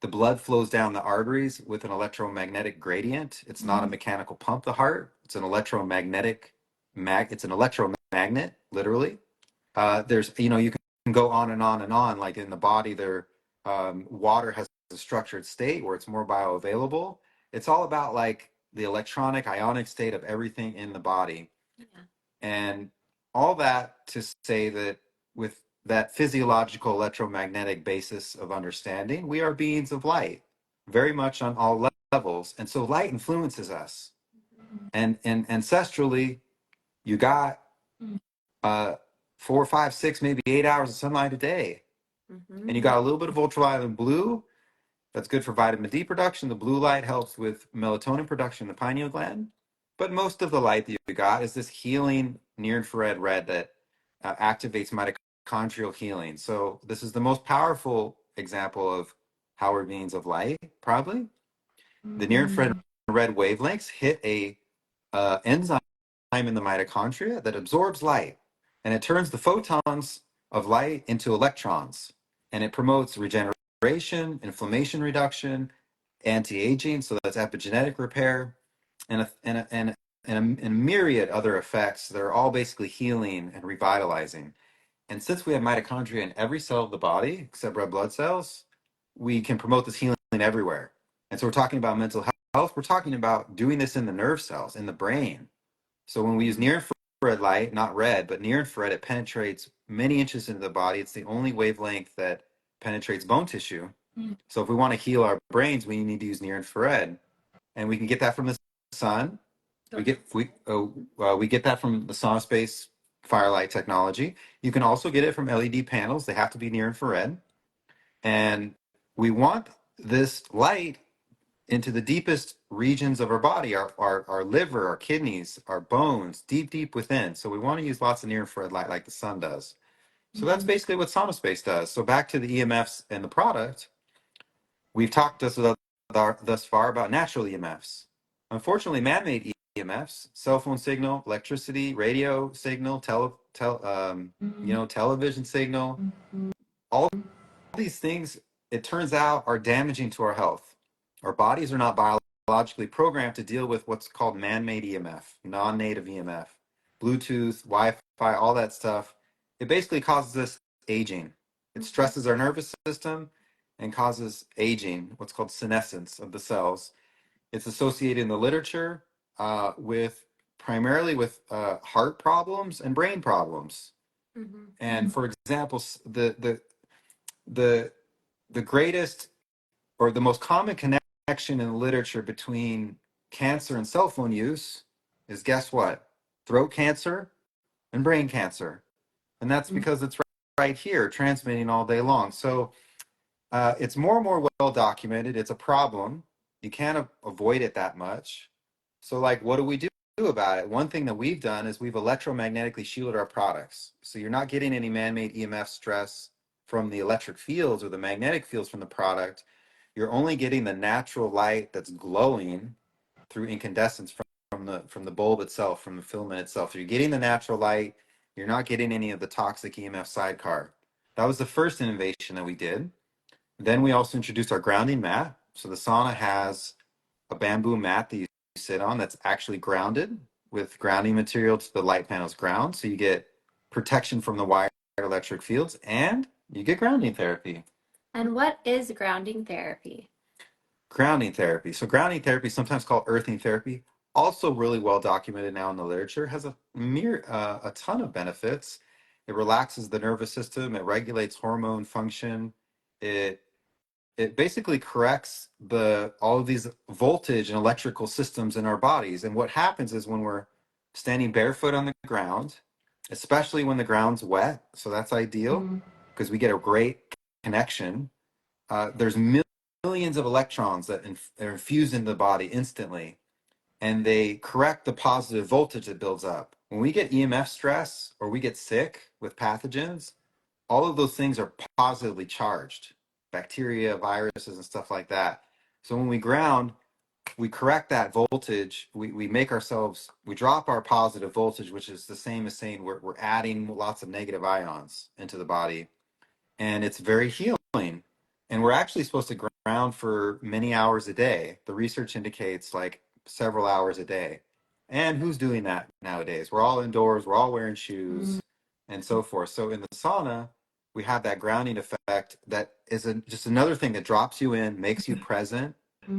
The blood flows down the arteries with an electromagnetic gradient. It's not a mechanical pump, the heart. It's an electromagnetic it's an electromagnet, literally. There's, you can go on and on and on. Like in the body, water has a structured state where it's more bioavailable. It's all about like the electronic ionic state of everything in the body. Yeah. And all that to say that with that physiological electromagnetic basis of understanding, we are beings of light, very much on all levels. And so light influences us. And ancestrally, you got 4, 5, 6, maybe 8 hours of sunlight a day. And you got a little bit of ultraviolet and blue. That's good for vitamin D production. The blue light helps with melatonin production in the pineal gland. But most of the light that you got is this healing near infrared red that activates mitochondrial healing. So this is the most powerful example of how we're beings of light, probably. The near infrared red wavelengths hit a enzyme in the mitochondria that absorbs light. and it turns the photons of light into electrons, and it promotes regeneration, inflammation reduction, anti-aging, so that's epigenetic repair, and a myriad other effects that are all basically healing and revitalizing. And since we have mitochondria in every cell of the body except red blood cells, we can promote this healing everywhere. And so we're talking about mental health. We're talking about doing this in the nerve cells, in the brain. So when we use near infrared light, not red, but near infrared, it penetrates many inches into the body. It's the only wavelength that penetrates bone tissue. So if we want to heal our brains, we need to use near infrared, and we can get that from the sun. We get that from the SaunaSpace Firelight technology. You can also get it from LED panels. They have to be near infrared, and we want this light into the deepest regions of our body, our liver, our kidneys, our bones, deep within. So we want to use lots of near infrared light like the sun does. So that's basically what SaunaSpace does. So back to the EMFs and the product, we've talked thus far about natural EMFs. Unfortunately, man-made EMFs, cell phone signal, electricity, radio signal, television signal, all these things, it turns out, are damaging to our health. Our bodies are not biologically programmed to deal with what's called man-made EMF, non-native EMF, Bluetooth, Wi-Fi, all that stuff. It basically causes us aging. It stresses our nervous system and causes aging, what's called senescence of the cells. It's associated in the literature with primarily with heart problems and brain problems. And for example, the greatest or the most common connection in the literature between cancer and cell phone use is, guess what? Throat cancer and brain cancer. And that's because it's right here transmitting all day long. So it's more and more well documented. It's a problem. You can't avoid it that much. So like, what do we do about it? One thing that we've done is we've electromagnetically shielded our products. So you're not getting any man-made EMF stress from the electric fields or the magnetic fields from the product. You're only getting the natural light that's glowing through incandescence from the bulb itself, from the filament itself. So you're getting the natural light. You're not getting any of the toxic EMF sidecar. That was the first innovation that we did. Then we also introduced our grounding mat. So the sauna has a bamboo mat that you sit on that's actually grounded with grounding material to the light panel's ground. So you get protection from the wired electric fields and you get grounding therapy. And what is grounding therapy? Grounding therapy. So grounding therapy, sometimes called earthing therapy, also really well documented now in the literature, has a ton of benefits. It relaxes the nervous system. It regulates hormone function. It basically corrects all of these voltage and electrical systems in our bodies. And what happens is when we're standing barefoot on the ground, especially when the ground's wet, so that's ideal because we get a great connection. There's millions of electrons that are infused into the body instantly, and they correct the positive voltage that builds up. When we get EMF stress or we get sick with pathogens, all of those things are positively charged, bacteria, viruses, and stuff like that. So when we ground, we correct that voltage. We drop our positive voltage, which is the same as saying we're adding lots of negative ions into the body. And it's very healing. And we're actually supposed to ground for many hours a day. The research indicates like several hours a day. And who's doing that nowadays? We're all indoors, we're all wearing shoes, and so forth. So in the sauna, we have that grounding effect that is just another thing that drops you in, makes you present,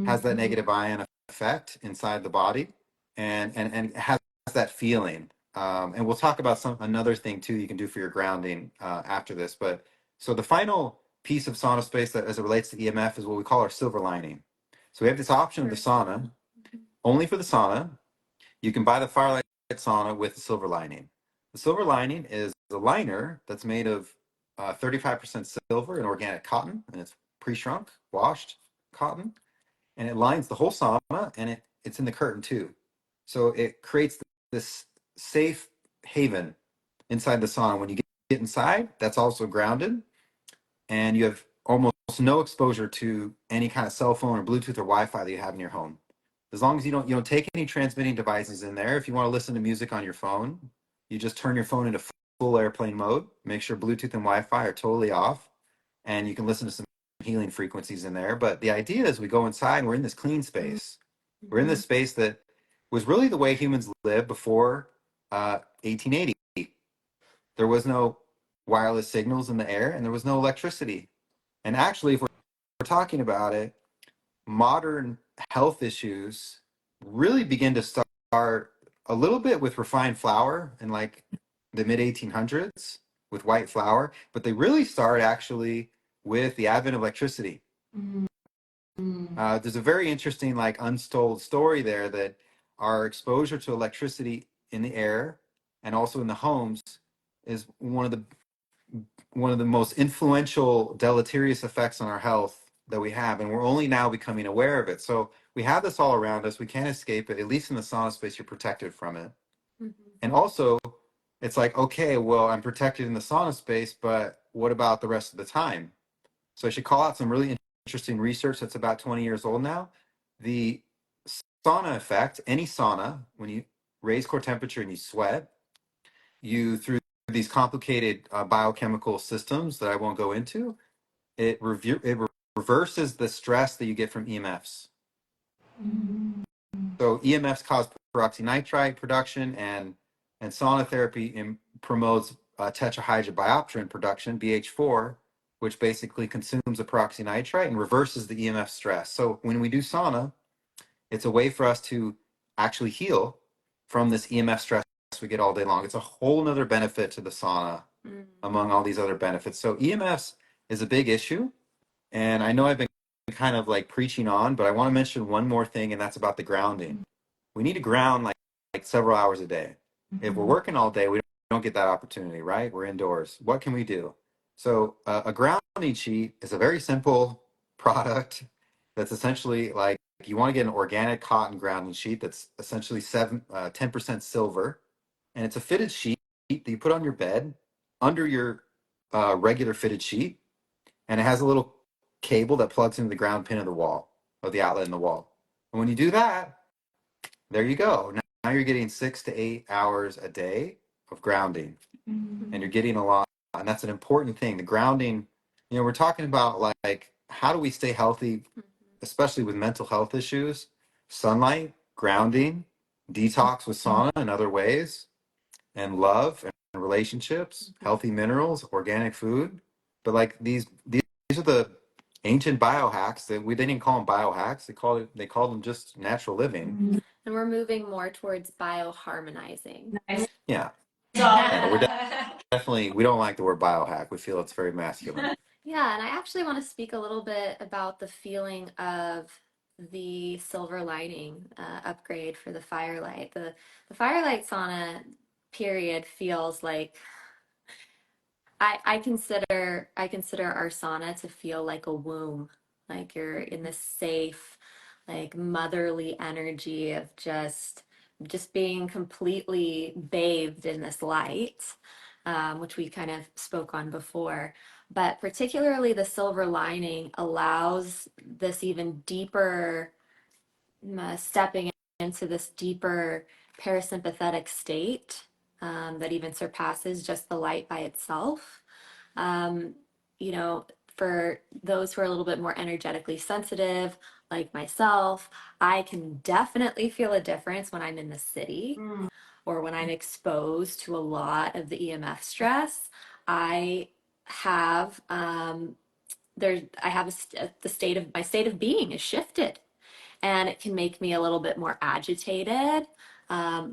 has that negative ion effect inside the body, and has that feeling. And we'll talk about another thing too you can do for your grounding after this. But so the final piece of SaunaSpace that as it relates to EMF is what we call our silver lining. So we have this option of the sauna, only for the sauna. You can buy the Firelight sauna with the silver lining. The silver lining is a liner that's made of 35% silver and organic cotton, and it's pre-shrunk, washed cotton, and it lines the whole sauna, and it's in the curtain too. So it creates this safe haven inside the sauna. When you get inside, that's also grounded, and you have almost no exposure to any kind of cell phone or Bluetooth or Wi-Fi that you have in your home. As long as you don't take any transmitting devices in there. If you want to listen to music on your phone, you just turn your phone into full airplane mode. Make sure Bluetooth and Wi-Fi are totally off, and you can listen to some healing frequencies in there. But the idea is we go inside and we're in this clean space. We're in this space that was really the way humans lived before 1880. There was no wireless signals in the air, and there was no electricity. And actually, if we're talking about it, modern health issues really begin to start a little bit with refined flour in like the mid 1800s with white flour, but they really start actually with the advent of electricity. There's a very interesting like untold story there that our exposure to electricity in the air and also in the homes is one of the most influential deleterious effects on our health that we have, and we're only now becoming aware of it. So we have this all around us. We can't escape it. At least in the SaunaSpace, you're protected from it. And also, it's like, okay, well, I'm protected in the SaunaSpace, but what about the rest of the time? So I should call out some really interesting research that's about 20 years old now. The sauna effect, any sauna, when you raise core temperature and you sweat, you through these complicated biochemical systems that I won't go into, it reverses the stress that you get from EMFs. So EMFs cause peroxynitrite production, and sauna therapy promotes tetrahydrobiopterin production, BH4, which basically consumes the peroxynitrite and reverses the EMF stress. So when we do sauna, it's a way for us to actually heal from this EMF stress we get all day long. It's a whole nother benefit to the sauna among all these other benefits. So EMFs is a big issue. And I know I've been kind of like preaching on, but I want to mention one more thing, and that's about the grounding. We need to ground like several hours a day. If we're working all day, we don't get that opportunity, right? We're indoors. What can we do? So a grounding sheet is a very simple product that's essentially like you want to get an organic cotton grounding sheet that's essentially 10% silver, and it's a fitted sheet that you put on your bed under your regular fitted sheet, and it has a little cable that plugs into the ground pin of the wall, or the outlet in the wall. And when you do that, there you go. Now you're getting 6 to 8 hours a day of grounding, and you're getting a lot. And that's an important thing. The grounding, we're talking about like how do we stay healthy, especially with mental health issues, sunlight, grounding, detox with sauna and other ways, and love and relationships, healthy minerals, organic food. But like these are the ancient biohacks that they didn't call them biohacks. They called them just natural living. And we're moving more towards bioharmonizing. Nice. Yeah. Yeah, we're definitely, we don't like the word biohack. We feel it's very masculine. Yeah, and I actually want to speak a little bit about the feeling of the silver lining upgrade for the Firelight. The Firelight sauna period feels like I consider our sauna to feel like a womb, like you're in this safe, like motherly energy of just being completely bathed in this light, which we kind of spoke on before. But particularly the silver lining allows this even deeper stepping into this deeper parasympathetic state that even surpasses just the light by itself. Um, for those who are a little bit more energetically sensitive, like myself, I can definitely feel a difference when I'm in the city or when I'm exposed to a lot of the EMF stress. I have the state of my state of being is shifted, and it can make me a little bit more agitated,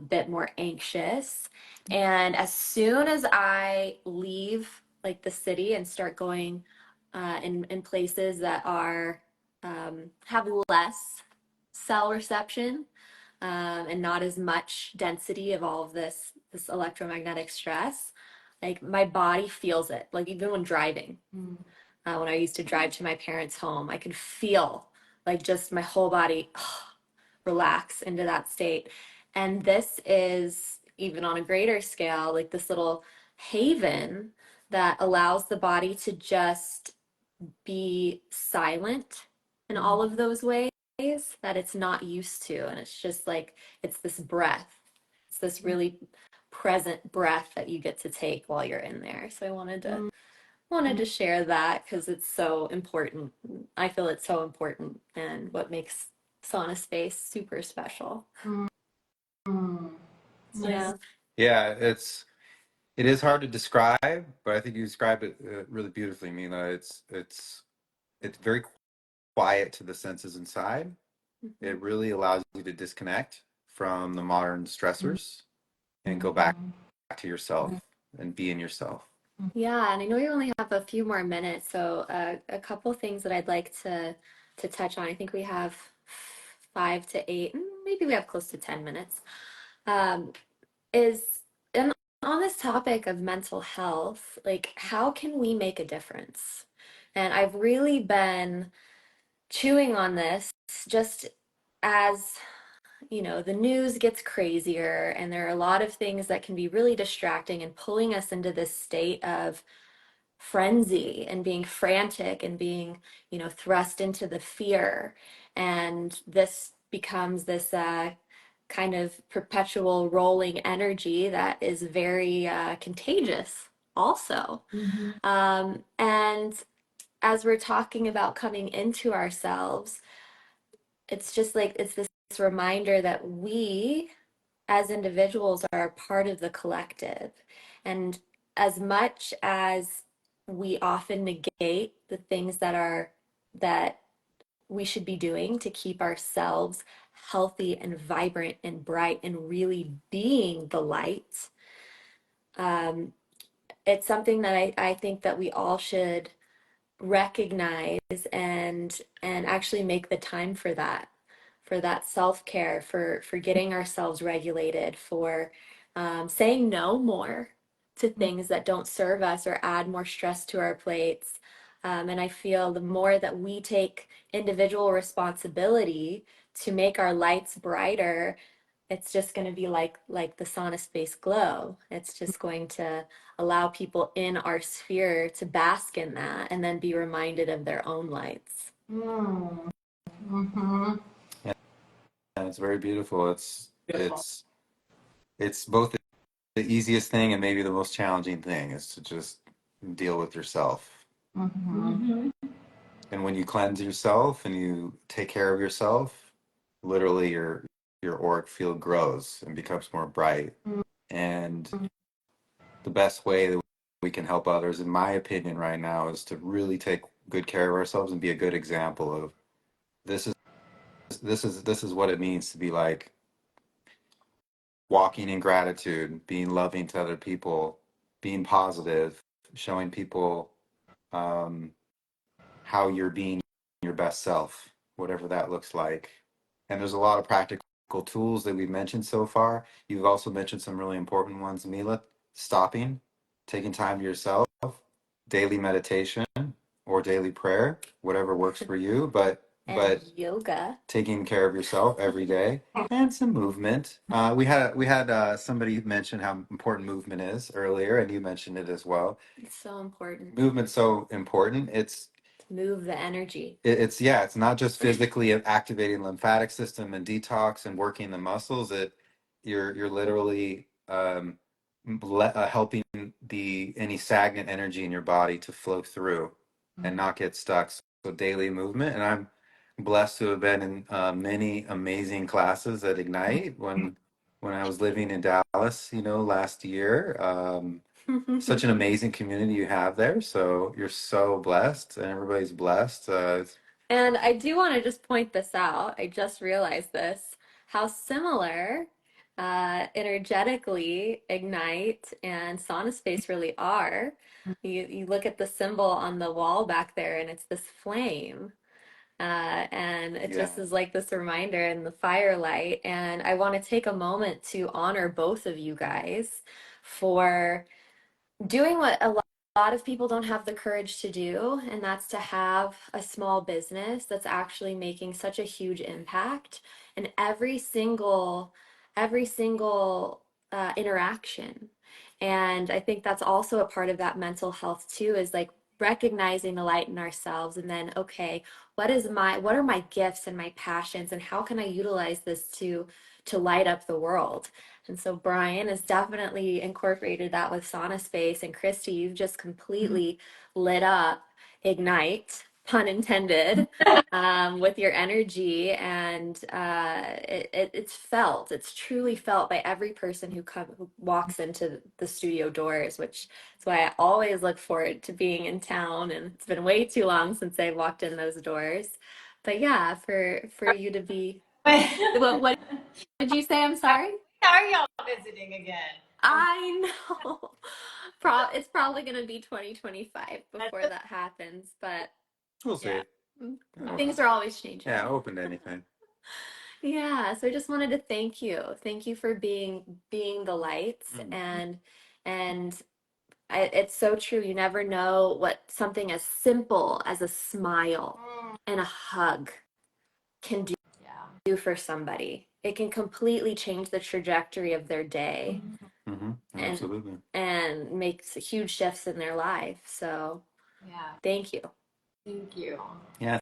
bit more anxious. And as soon as I leave like the city and start going in places that are have less cell reception and not as much density of all of this electromagnetic stress, like my body feels it. Like even when driving, when I used to drive to my parents' home, I could feel like just my whole body relax into that state. And this is even on a greater scale, like this little haven that allows the body to just be silent in all of those ways that it's not used to. And it's just like, it's this breath. It's this really present breath that you get to take while you're in there. So I wanted to share that because it's so important. I feel it's so important and what makes SaunaSpace super special. Yeah. Yeah, it is hard to describe, but I think you described it really beautifully, Mila. It's very quiet to the senses inside. It really allows you to disconnect from the modern stressors and go back to yourself and be in yourself. Yeah, and I know you only have a few more minutes, so a couple things that I'd like to touch on. I think we have 5 to 8, maybe we have close to 10 minutes. Um, is and on this topic of mental health, like how can we make a difference? And I've really been chewing on this just as the news gets crazier and there are a lot of things that can be really distracting and pulling us into this state of frenzy and being frantic and being, thrust into the fear. And this becomes this kind of perpetual rolling energy that is very contagious also. And as we're talking about coming into ourselves, it's just like it's this reminder that we as individuals are a part of the collective. And as much as we often negate the things that we should be doing to keep ourselves healthy and vibrant and bright and really being the light, um, it's something that I think that we all should recognize and actually make the time for that self-care, for getting ourselves regulated, for saying no more to things that don't serve us or add more stress to our plates. And I feel the more that we take individual responsibility to make our lights brighter, it's just going to be like the SaunaSpace glow. It's just going to allow people in our sphere to bask in that and then be reminded of their own lights. And it's very beautiful. It's both the easiest thing and maybe the most challenging thing is to just deal with yourself. And when you cleanse yourself and you take care of yourself, literally your auric field grows and becomes more bright. And the best way that we can help others, in my opinion, right now, is to really take good care of ourselves and be a good example of this is this is what it means to be like walking in gratitude, being loving to other people, being positive, showing people um, how you're being your best self, whatever that looks like. And there's a lot of practical tools that we've mentioned so far. You've also mentioned some really important ones, Mila. Stopping, taking time to yourself, daily meditation or daily prayer, whatever works for you. But yoga, taking care of yourself every day, and some movement. We had somebody mention how important movement is earlier, and you mentioned it as well. it's so important. Movement's so important. Move the energy. It's not just physically activating lymphatic system and detox and working the muscles. You're literally helping any stagnant energy in your body to flow through and not get stuck. So daily movement, and I'm blessed to have been in many amazing classes at Ignyte when I was living in Dallas, last year. Such an amazing community you have there. So you're so blessed, and everybody's blessed. And I do want to just point this out. I just realized this, how similar energetically Ignyte and SaunaSpace really are. You look at the symbol on the wall back there, and it's this flame. And it just is like this reminder in the firelight. And I want to take a moment to honor both of you guys for doing what a lot of people don't have the courage to do, and that's to have a small business that's actually making such a huge impact in every single interaction. And I think that's also a part of that mental health too, is like recognizing the light in ourselves and then, okay, what are my gifts and my passions and how can I utilize this to to light up the world. And so Brian has definitely incorporated that with SaunaSpace, and Christie, you've just completely lit up Ignyte, pun intended, with your energy, and it's truly felt by every person who walks into the studio doors, which is why I always look forward to being in town. And it's been way too long since I walked in those doors. But yeah, for you to be, what did you say? I'm sorry. Are y'all visiting again? I know. It's probably going to be 2025 before that happens, but We'll see. things are always changing. Yeah, open to anything. Yeah, so I just wanted to thank you. Thank you for being the lights, and it's so true. You never know what something as simple as a smile and a hug can do for somebody. It can completely change the trajectory of their day. Absolutely. And makes huge shifts in their life. So thank you. Thank you. Yeah.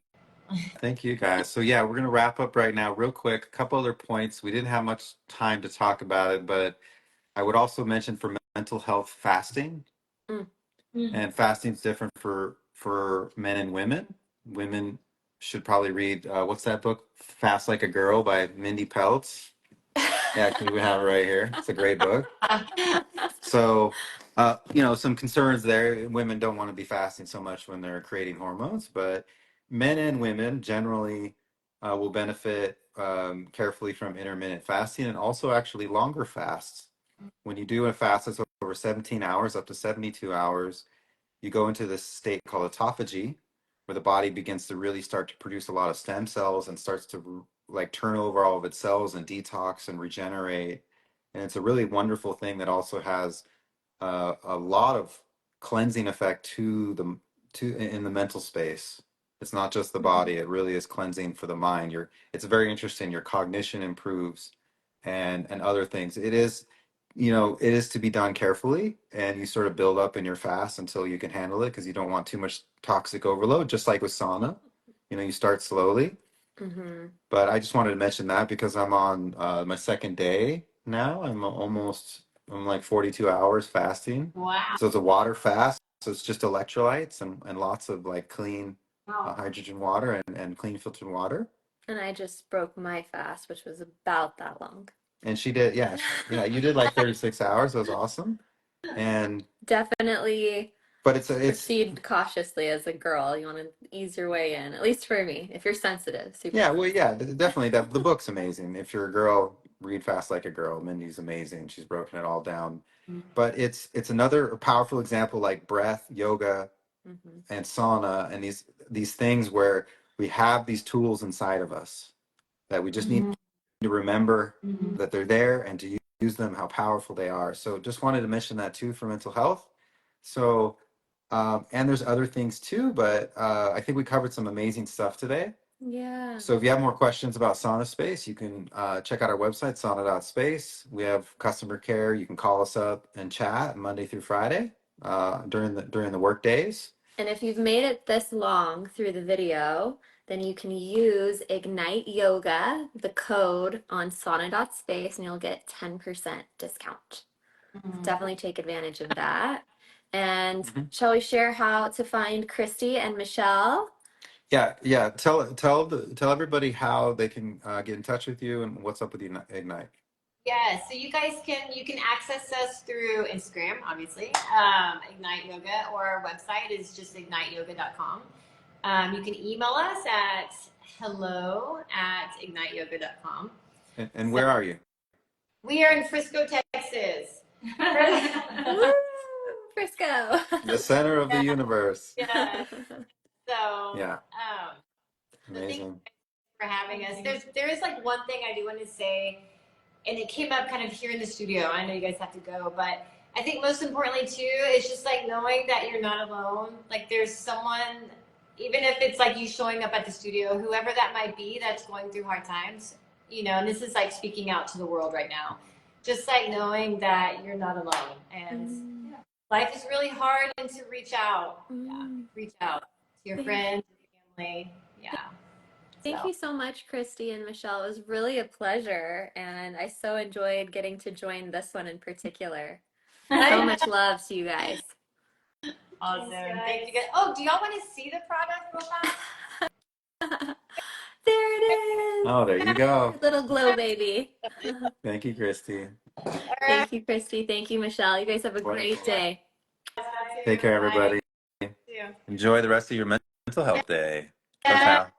Thank you, guys. So yeah, we're going to wrap up right now real quick. A couple other points. We didn't have much time to talk about it, but I would also mention for mental health, fasting. And fasting is different for men and women. Women should probably read, what's that book? Fast Like a Girl by Mindy Peltz. Yeah, we have it right here. It's a great book. So, some concerns there. Women don't want to be fasting so much when they're creating hormones, but men and women generally will benefit carefully from intermittent fasting, and also actually longer fasts. When you do a fast that's over 17 hours, up to 72 hours, you go into this state called autophagy, where the body begins to really start to produce a lot of stem cells and starts to like turn over all of its cells and detox and regenerate. And it's a really wonderful thing that also has a lot of cleansing effect to in the mental space. It's not just the body; it really is cleansing for the mind. It's very interesting. Your cognition improves, and other things. It is to be done carefully, and you sort of build up in your fast until you can handle it, because you don't want too much toxic overload. Just like with sauna, you start slowly. But I just wanted to mention that because I'm on my second day now. I'm like 42 hours fasting. Wow. So it's a water fast. So it's just electrolytes and lots of like clean hydrogen water and clean filtered water. And I just broke my fast, which was about that long. And she did, yeah, you did like 36 hours. That was awesome. And definitely, but it's proceed cautiously as a girl. You want to ease your way in, at least for me, if you're sensitive. Yeah, well, yeah, definitely. The book's amazing. If you're a girl, read Fast Like a Girl. Mindy's amazing. She's broken it all down. But it's another powerful example, like breath, yoga, and sauna, and these things where we have these tools inside of us that we just need to remember that they're there and to use them, how powerful they are. So just wanted to mention that too for mental health. So, and there's other things too, but I think we covered some amazing stuff today. Yeah. So if you have more questions about SaunaSpace, you can check out our website, sauna.space. We have customer care. You can call us up and chat Monday through Friday during the work days. And if you've made it this long through the video, then you can use Ignyte Yoga, the code on sauna.space, and you'll get 10% discount. Definitely take advantage of that. And shall we share how to find Christie and Michelle? Yeah. Tell everybody how they can get in touch with you and what's up with Ignyte. Yeah, so you can access us through Instagram, obviously, Ignyte Yoga, or our website is just ignyteyoga.com. You can email us at hello@ignyteyoga.com. And where are you? We are in Frisco, Texas. Woo! Frisco. The center of the universe. Yeah. So yeah. Thank you Amazing. for having us. There is like one thing I do want to say, and it came up kind of here in the studio. I know you guys have to go, but I think most importantly too is just like knowing that you're not alone. Like there's someone, even if it's like you showing up at the studio, whoever that might be that's going through hard times, and this is like speaking out to the world right now. Just like knowing that you're not alone, and life is really hard, and to reach out, reach out to your friends, your family, Thank you so much, Christy and Michelle. It was really a pleasure, and I so enjoyed getting to join this one in particular. So much love to you guys. Awesome. Thanks, Thank you guys. guys. Oh, do y'all want to see the product real fast? There it is. Oh, there you go. Little glow baby. Thank you, Christy. All right. Thank you, Christy. Thank you, Michelle. You guys have a great day. Take care, everybody. Bye. You too. Enjoy the rest of your mental health day. Ciao, Yeah. ciao.